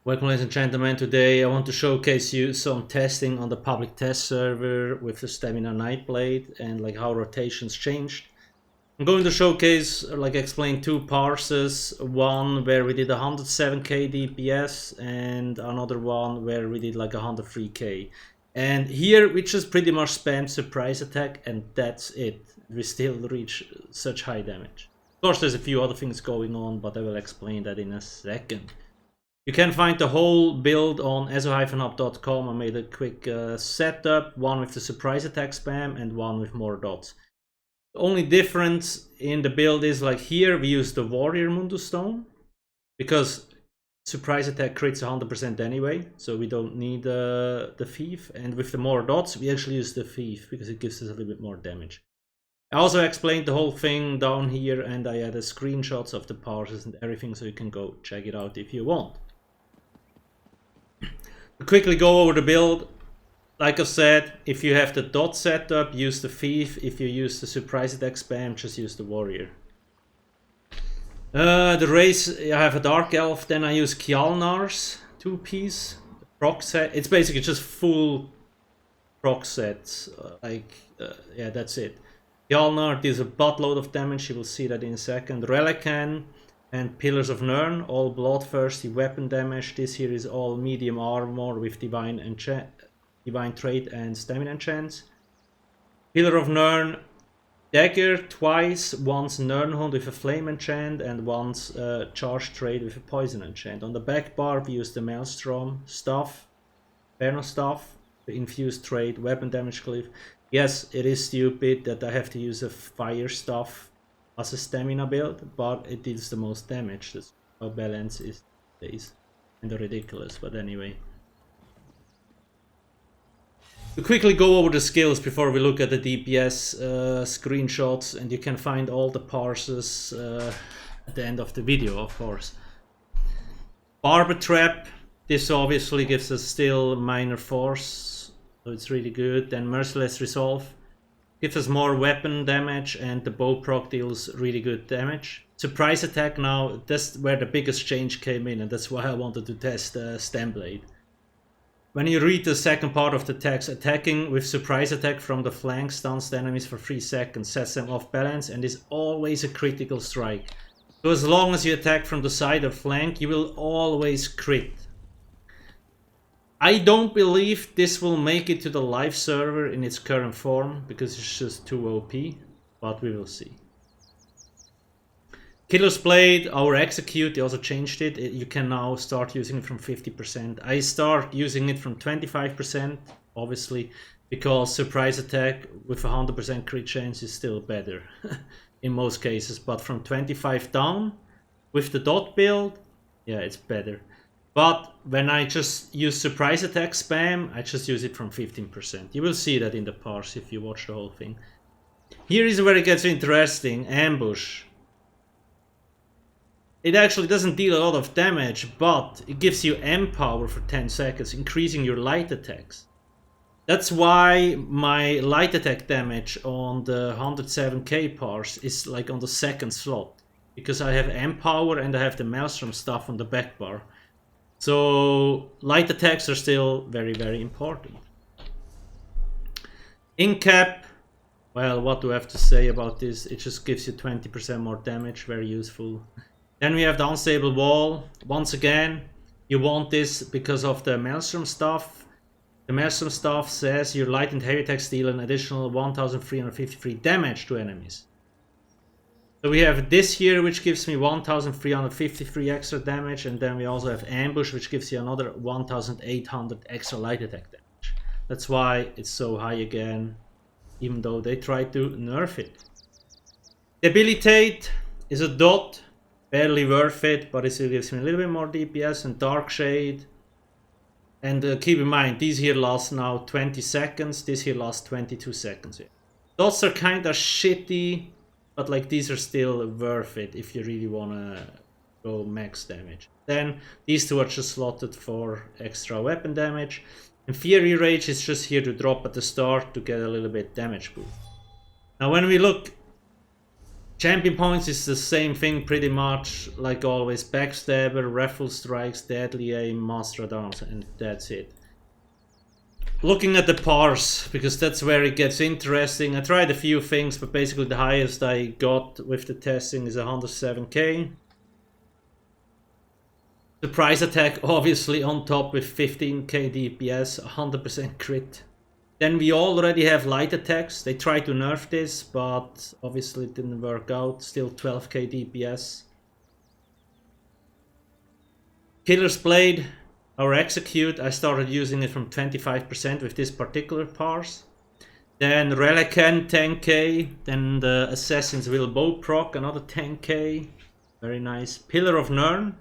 Welcome, ladies and gentlemen. Today I want to showcase you some testing on the public test server with the Stamina Nightblade and like how rotations changed. I'm going to showcase, like explain two parses, one where we did 107k DPS and another one where we did like 103k. And here we just pretty much spam surprise attack and that's it. We still reach such high damage. Of course there's a few other things going on, but I will explain that in a second. You can find the whole build on ESO-Hub.com. I made a quick setup, one with the surprise attack spam and one with more dots. The only difference in the build is like here we use the Warrior Mundus Stone because surprise attack crits 100% anyway, so we don't need the Thief. And with the more dots we actually use the Thief because it gives us a little bit more damage. I also explained the whole thing down here and I added screenshots of the parses and everything, so you can go check it out if you want. To quickly go over the build, like I said, if you have the dot setup, use the Thief. If you use the surprise attack spam, just use the Warrior. The race, I have a Dark Elf, then I use Kjalnar's 2-piece proc set. It's basically just full proc sets, yeah, that's it. Kjalnar deals a buttload of damage, you will see that in a second. Relican and Pillars of Nirn, all bloodthirsty weapon damage. This here is all medium armor with divine trait and stamina enchants. Pillar of Nirn, dagger twice, once Nirnhund with a flame enchant and once charge trait with a poison enchant. On the back bar we use the Maelstrom staff, Berno staff, the infused trait, weapon damage cliff. Yes, it is stupid that I have to use a fire staff as a stamina build, but it deals the most damage. That's how balance is kind of ridiculous, but anyway. To quickly go over the skills before we look at the DPS screenshots, and you can find all the parses at the end of the video, of course. Barber Trap, this obviously gives us still minor force, so it's really good. Then Merciless Resolve gives us more weapon damage, and the bow proc deals really good damage. Surprise attack now, that's where the biggest change came in, and that's why I wanted to test Stamblade. When you read the second part of the text, attacking with surprise attack from the flank stuns the enemies for 3 seconds, sets them off balance, and is always a critical strike. So as long as you attack from the side or flank, you will always crit. I don't believe this will make it to the live server in its current form, because it's just too OP, but we will see. Killer's Blade, our execute, they also changed it. You can now start using it from 50%. I start using it from 25%, obviously, because surprise attack with 100% crit chance is still better in most cases. But from 25 down, with the dot build, yeah, it's better. But when I just use surprise attack spam, I just use it from 15%. You will see that in the parse if you watch the whole thing. Here is where it gets interesting. Ambush. It actually doesn't deal a lot of damage, but it gives you M power for 10 seconds, increasing your light attacks. That's why my light attack damage on the 107k parse is like on the second slot. Because I have M power and I have the Maelstrom stuff on the back bar. So light attacks are still very, very important. Incap, well, what do I have to say about this? It just gives you 20% more damage, very useful. Then we have the unstable wall. Once again, you want this because of the Maelstrom stuff. The Maelstrom stuff says your light and heavy attacks deal an additional 1353 damage to enemies. So we have this here, which gives me 1353 extra damage, and then we also have Ambush, which gives you another 1800 extra light attack damage. That's why it's so high again, even though they tried to nerf it. Debilitate is a dot, barely worth it, but it still gives me a little bit more DPS. And Dark Shade. And keep in mind, these here last now 20 seconds, this here lasts 22 seconds. Dots are kind of shitty, but like these are still worth it if you really want to go max damage. Then these two are just slotted for extra weapon damage. And Fury Rage is just here to drop at the start to get a little bit damage boost. Now when we look Champion points is the same thing pretty much, like always. Backstabber, Raffle Strikes, Deadly Aim, Master at Arms, and that's it. Looking at the Parse, because that's where it gets interesting. I tried a few things, but basically the highest I got with the testing is 107k. Surprise attack obviously on top with 15k DPS, 100% crit. Then we already have light attacks. They tried to nerf this, but obviously it didn't work out. Still 12k DPS. Killer's Blade, our execute, I started using it from 25% with this particular parse. Then Relican 10k, then the Assassin's Will Bow proc, another 10k. Very nice. Pillar of Nirn.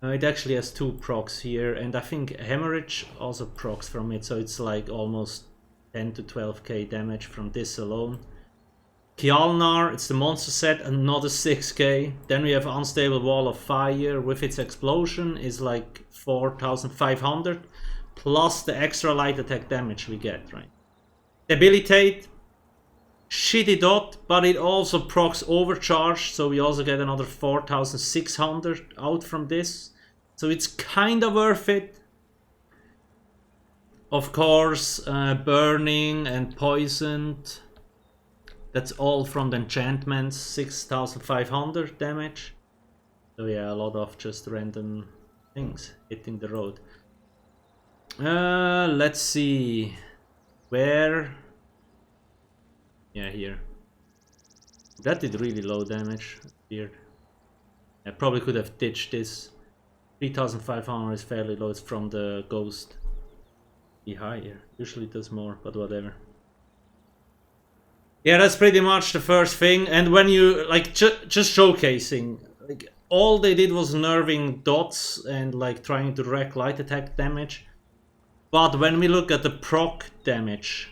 It actually has 2 procs here, and I think Hemorrhage also procs from it, so it's like almost 10 to 12k damage from this alone. Kjalnar, it's the monster set, another 6k. Then we have Unstable Wall of Fire with its explosion, is like 4500, plus the extra light attack damage we get, right? Debilitate, shitty dot, but it also procs Overcharge, so we also get another 4600 out from this. So it's kind of worth it. Of course, Burning and Poisoned, that's all from the enchantments, 6500 damage. So yeah, a lot of just random things hitting the road. Let's see. Where? Yeah, here. That did really low damage. Weird. I probably could have ditched this. 3500 is fairly low. It's from the ghost. Be higher. Usually it does more, but whatever. Yeah, that's pretty much the first thing. And when you like just showcasing, like all they did was nerving dots and like trying to wreck light attack damage. But when we look at the proc damage,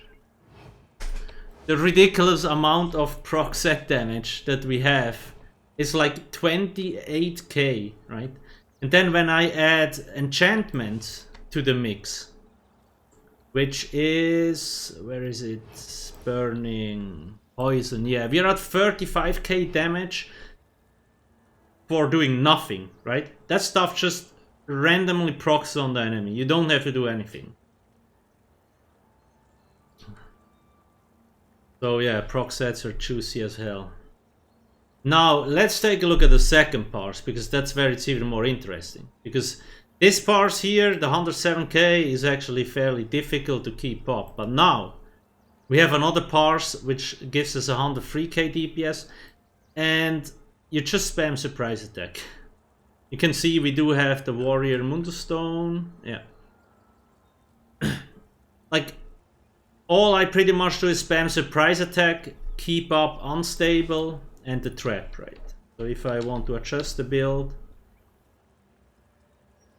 the ridiculous amount of proc set damage that we have is like 28k, right? And then when I add enchantment to the mix, which is, where is it? Burning, Poison, yeah, we're at 35k damage for doing nothing, right? That stuff just randomly procs on the enemy. You don't have to do anything. So yeah, proc sets are juicy as hell. Now let's take a look at the second parse, because that's where it's even more interesting. Because this parse here, the 107k, is actually fairly difficult to keep up. But now we have another parse which gives us 103k DPS, and you just spam surprise attack. You can see we do have the Warrior Mundustone. Yeah. Like, all I pretty much do is spam surprise attack, keep up unstable, and the trap, right? So if I want to adjust the build,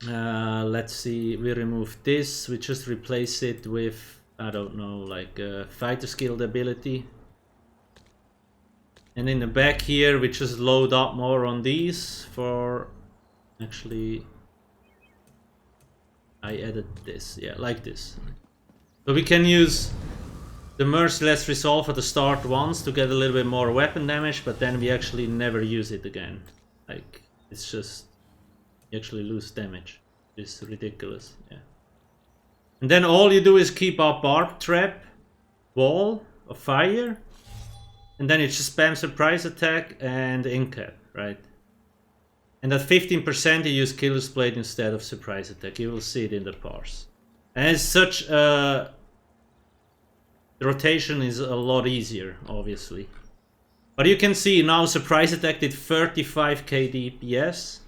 let's see, we remove this, we just replace it with, I don't know, like a fighter skilled ability. And in the back here, we just load up more on these for, actually, I added this, yeah, like this. So we can use the Merciless Resolve at the start once to get a little bit more weapon damage, but then we actually never use it again. Like, it's just, you actually lose damage. It's ridiculous, yeah. And then all you do is keep up Barb Trap, Wall of Fire, and then you just spam Surprise Attack and Incap, right? And at 15% you use Killer's Blade instead of Surprise Attack. You will see it in the parse. And it's such a... The rotation is a lot easier, obviously. But you can see now Surprise Attack did 35k DPS.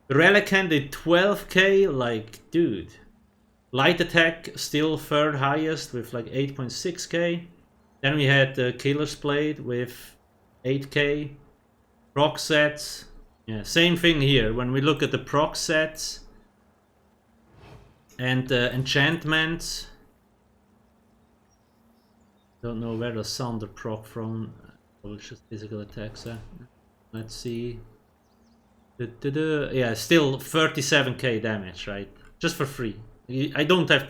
Relican did 12k, like, dude. Light Attack still third highest with like 8.6k. Then we had the Killer's Blade with 8k. Proc sets. Yeah, same thing here. When we look at the proc sets and the enchantments. Don't know where the Sunder proc from. Well, it's just physical attacks. Let's see. Yeah, still 37k damage, right? Just for free. I don't have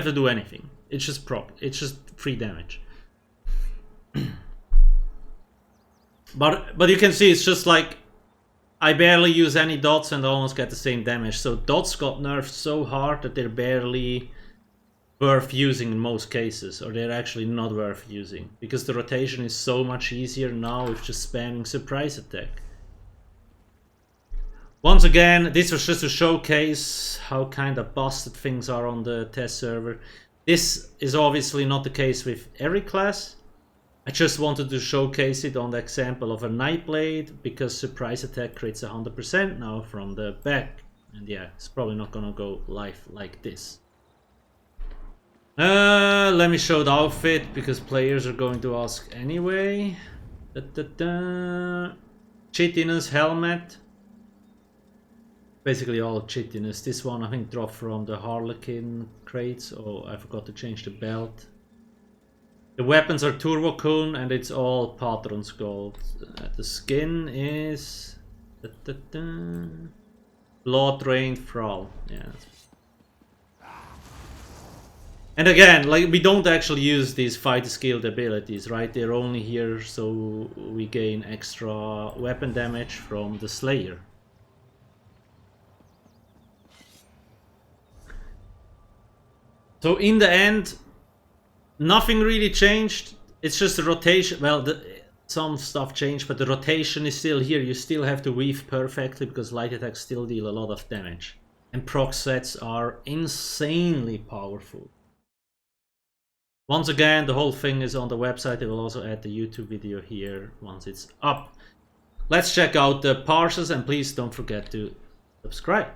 to do anything. It's just proc. It's just free damage. But you can see it's just like I barely use any dots and I almost get the same damage. So dots got nerfed so hard that they're barely worth using in most cases, or they're actually not worth using, because the rotation is so much easier now with just spamming surprise attack. Once again, this was just to showcase how kind of busted things are on the test server. This is obviously not the case with every class. I just wanted to showcase it on the example of a Nightblade, because surprise attack crits 100% now from the back. And yeah, it's probably not gonna go live like this. Let me show the outfit, because players are going to ask anyway. Chittiness helmet. Basically all chittiness. This one I think dropped from the Harlequin crates. Oh, I forgot to change the belt. The weapons are Turbocone and it's all Patron's gold. The skin is Blood Rain Thrall. Yeah. And again, like, we don't actually use these fighter skilled abilities, right? They're only here so we gain extra weapon damage from the Slayer. So in the end, nothing really changed. It's just the rotation. Well, some stuff changed, but the rotation is still here. You still have to weave perfectly, because light attacks still deal a lot of damage. And proc sets are insanely powerful. Once again, the whole thing is on the website. I will also add the YouTube video here once it's up. Let's check out the Parses, and please don't forget to subscribe.